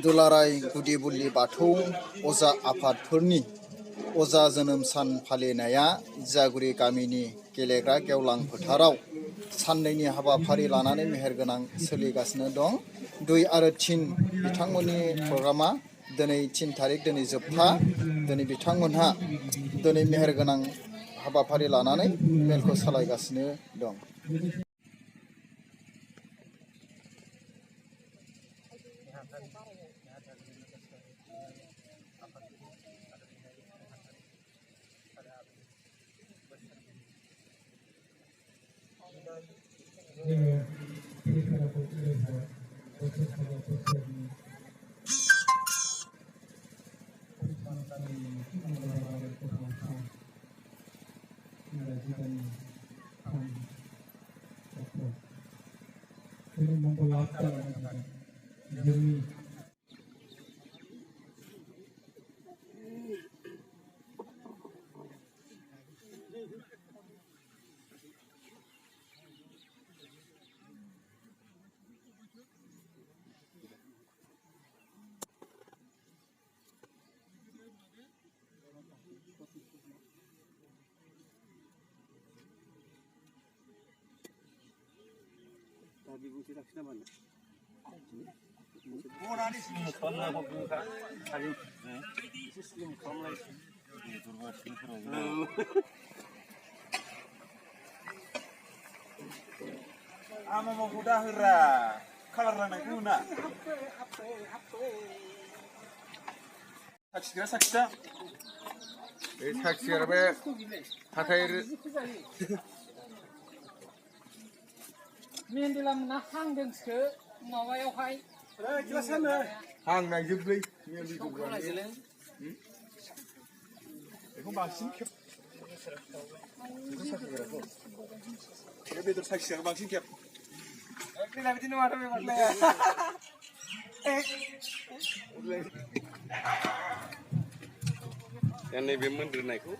दुलाराय गुदि बुलि बाथौ अजा आफादफोरनि अजा जोनोम सान फालिनाया जागुरि गामिनि गेलेग्रा गेवलां फोथाराव साननैनि हाबाफारि लानानै मेहेरगोनां सोलिगासिनो दं। 2 आरो 3 बिथांमोननि प्रग्रामा दिनै 3 थारिख दिनै जोबथा। दिनै बिथांमोनहा दिनै मेहेरगोनां हाबाफारि लानानै मेलखौ सालायगासिनो दं। Ama mau udah hera, kalar naik guna. Saksa. Saksa be, hatair. Mendelam na hang dan se, nawai hai. Jelasan deh. Hang naik jubli. Aku masih kep. Ya betul saksa masih kep. Ini lagi di luar memang lah. Yang ini memang dernaikku.